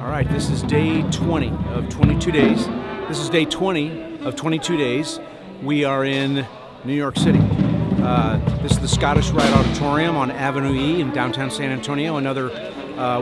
All right, this is day 20 of 22 days. This is day 20 of 22 days. We are in New York City. This is the Scottish Rite Auditorium on Avenue E in downtown San Antonio, another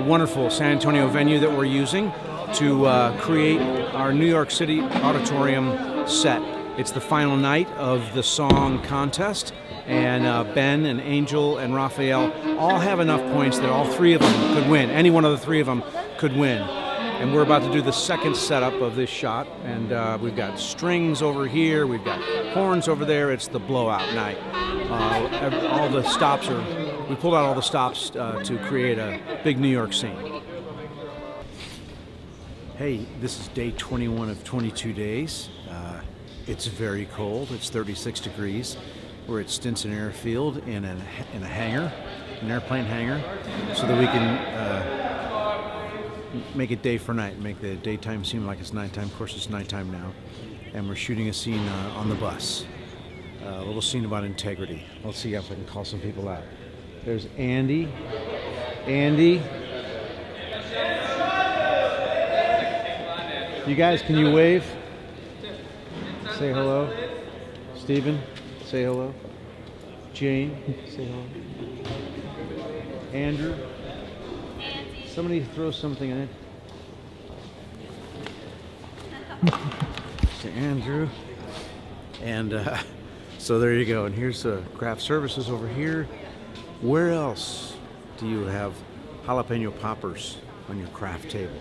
wonderful San Antonio venue that we're using to create our New York City auditorium set. It's the final night of the song contest, and Ben and Angel and Raphael all have enough points that all three of them could win. Any one of the three of them could win. And we're about to do the second setup of this shot, and we've got strings over here, we've got horns over there. It's the blowout night. All the stops we pulled out all the stops to create a big New York scene. Hey, this is day 21 of 22 days. It's very cold. It's 36 degrees. We're at Stinson Airfield in a hangar, an airplane hangar, so that we can make it day for night, make the daytime seem like it's nighttime. Of course, it's nighttime now, and we're shooting a scene on the bus. A little scene about integrity. Let's see if I can call some people out. There's Andy. Andy. You guys, can you wave? Say hello. Stephen, say hello. Jane, say hello. Andrew. Somebody throw something in it. To Andrew. And so there you go. And here's craft services over here. Where else do you have jalapeno poppers on your craft table?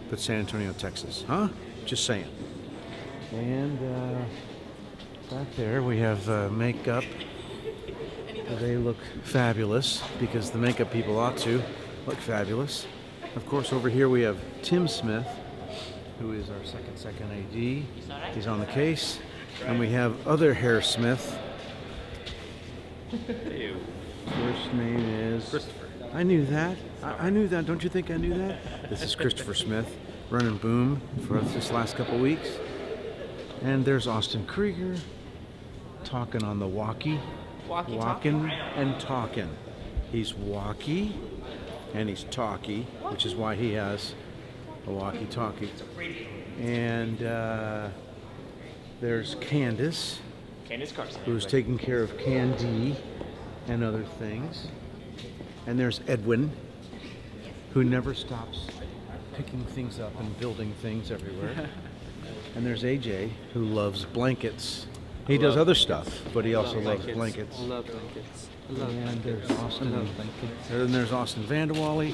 But San Antonio, Texas. Huh? Just saying. And back there we have makeup. They look fabulous because the makeup people ought to look fabulous. Of course, over here we have Tim Smith, who is our second AD. He's on the case. And we have other Hair Smith. First name is Christopher. I knew that. I knew that. Don't you think I knew that? This is Christopher Smith, running boom for this last couple weeks. And there's Austin Krieger, talking on the walkie. Walking and talking. He's walkie and he's talkie, which is why he has a walkie-talkie. And there's Candace, who's taking care of Candy and other things. And there's Edwin, who never stops picking things up and building things everywhere. And there's AJ, who loves blankets. He does other stuff, but he also loves blankets. I love blankets. And there's Austin. And there's Austin Vanderwally.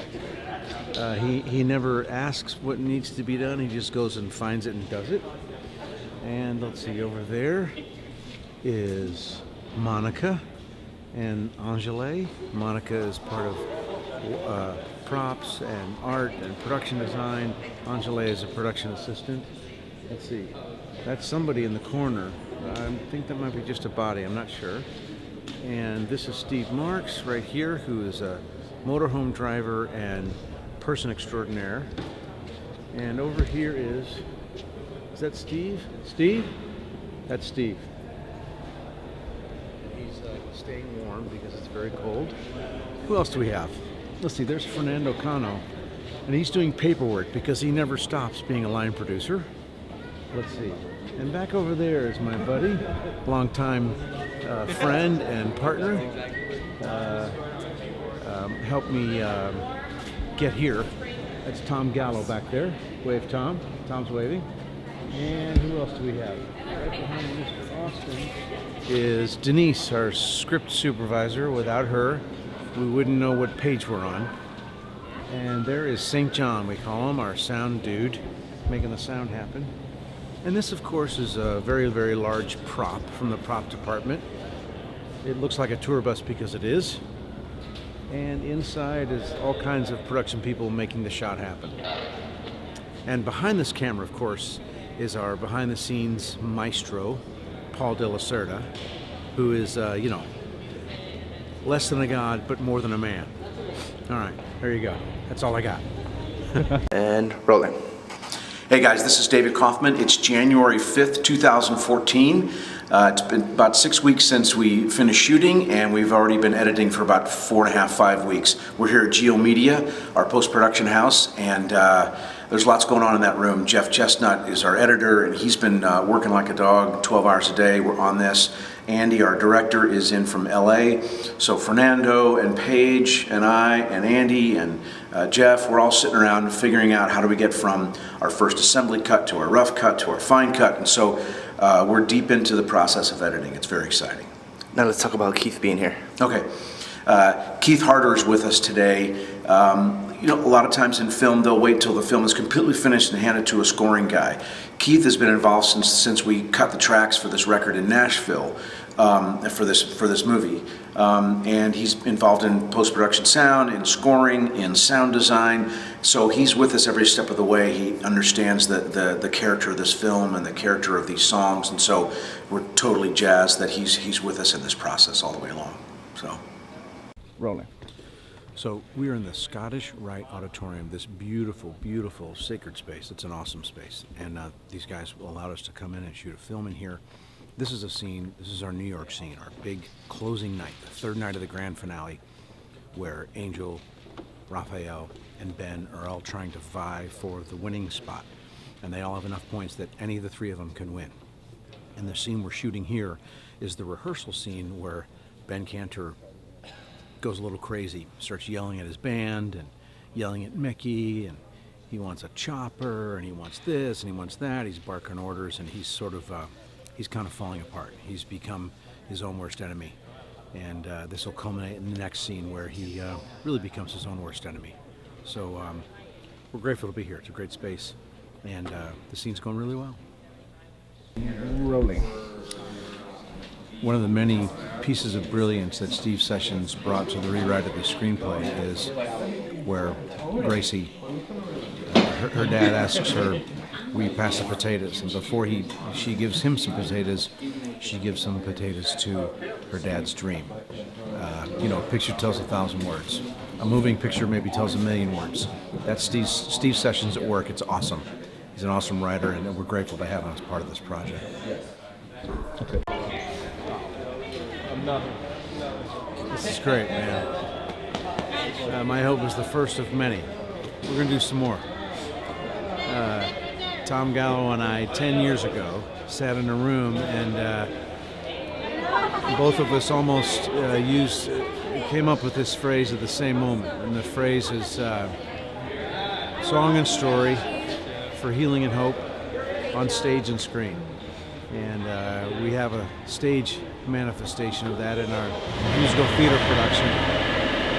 He never asks what needs to be done. He just goes and finds it and does it. And let's see, over there is Monica and Angele. Monica is part of props and art and production design. Angele is a production assistant. Let's see, that's somebody in the corner. I think that might be just a body, I'm not sure. And this is Steve Marks right here, who is a motorhome driver and person extraordinaire. And over here is that Steve? Steve? That's Steve. He's staying warm because it's very cold. Who else do we have? Let's see, there's Fernando Cano. And he's doing paperwork because he never stops being a line producer. Let's see. And back over there is my buddy, longtime friend and partner. Helped me get here. That's Tom Gallo back there. Wave, Tom. Tom's waving. And who else do we have? Right behind Mr. Austin is Denise, our script supervisor. Without her, we wouldn't know what page we're on. And there is St. John, we call him, our sound dude, making the sound happen. And this, of course, is a very, very large prop from the prop department. It looks like a tour bus because it is. And inside is all kinds of production people making the shot happen. And behind this camera, of course, is our behind-the-scenes maestro, Paul De La Cerda, who is, less than a god, but more than a man. All right, there you go. That's all I got. And rolling. Hey guys, this is David Kauffman. It's January 5th, 2014. It's been about 6 weeks since we finished shooting, and we've already been editing for about 4.5, 5 weeks. We're here at Geo Media, our post-production house, and there's lots going on in that room. Jeff Chestnut is our editor, and he's been working like a dog 12 hours a day. We're on this. Andy, our director, is in from LA. So Fernando and Paige and I and Andy and Jeff, we're all sitting around figuring out how do we get from our first assembly cut to our rough cut to our fine cut. And so we're deep into the process of editing. It's very exciting. Now let's talk about Keith being here. Okay. Keith Harder is with us today. A lot of times in film, they'll wait till the film is completely finished and hand it to a scoring guy. Keith has been involved since we cut the tracks for this record in Nashville, for this movie, and he's involved in post-production sound, in scoring, in sound design. So he's with us every step of the way. He understands the character of this film and the character of these songs, and so we're totally jazzed that he's with us in this process all the way along. So, rolling. So we are in the Scottish Rite Auditorium, this beautiful, beautiful sacred space. It's an awesome space. And these guys allowed us to come in and shoot a film in here. This is a scene, this is our New York scene, our big closing night, the third night of the grand finale, where Angel, Raphael, and Ben are all trying to vie for the winning spot. And they all have enough points that any of the three of them can win. And the scene we're shooting here is the rehearsal scene where Ben Cantor goes a little crazy, starts yelling at his band and yelling at Mickey, and he wants a chopper, and he wants this, and he wants that. He's barking orders, and he's sort of, he's kind of falling apart. He's become his own worst enemy, and this will culminate in the next scene where he really becomes his own worst enemy. So we're grateful to be here. It's a great space, and the scene's going really well. Rolling. One of the many pieces of brilliance that Steve Sessions brought to the rewrite of the screenplay is where Gracie, her dad asks her, will you pass the potatoes? And before she gives him some potatoes, she gives some potatoes to her dad's dream. A picture tells 1,000 words. A moving picture maybe tells 1,000,000 words. That's Steve Sessions at work. It's awesome. He's an awesome writer, and we're grateful to have him as part of this project. Okay. This is great, man. My hope is the first of many. We're going to do some more. Tom Gallo and I, 10 years ago, sat in a room, and both of us almost came up with this phrase at the same moment. And the phrase is song and story for healing and hope on stage and screen. And we have a stage manifestation of that in our musical theater production.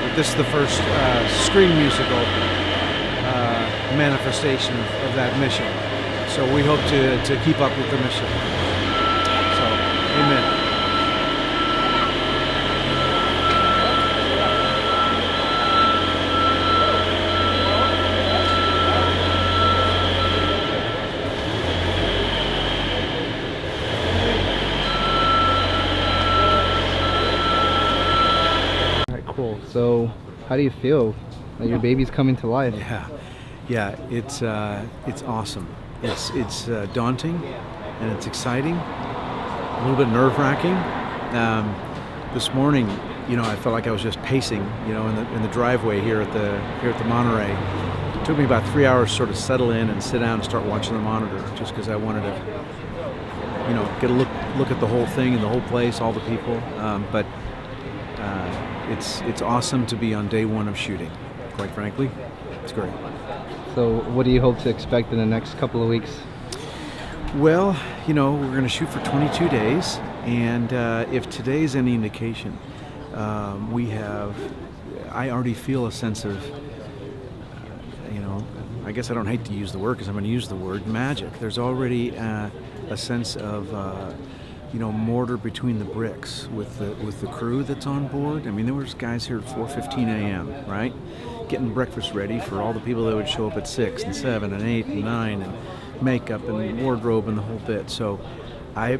But this is the first screen musical manifestation of that mission. So we hope to keep up with the mission. So, amen. So, how do you feel that your baby's coming to life? Yeah, it's awesome. It's daunting, and it's exciting. A little bit nerve-wracking. This morning, I felt like I was just pacing, in the driveway here at the Monterey. It took me about 3 hours to sort of settle in and sit down and start watching the monitor, just because I wanted to, get a look at the whole thing and the whole place, all the people. But it's awesome to be on day one of shooting. Quite frankly, it's great. So what do you hope to expect in the next couple of weeks? Well, we're going to shoot for 22 days, and if today's any indication, I already feel a sense of, I guess I don't hate to use the word because I'm going to use the word magic. There's already a sense of mortar between the bricks with the crew that's on board. I mean, there was guys here at 4:15 a.m., right? Getting breakfast ready for all the people that would show up at 6 and 7 and 8 and 9 and makeup and wardrobe and the whole bit. So I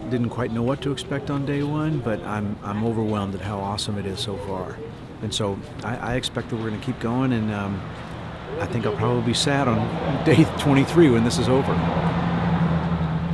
didn't quite know what to expect on day one, but I'm overwhelmed at how awesome it is so far. And so I expect that we're going to keep going, and I think I'll probably be sad on day 23 when this is over.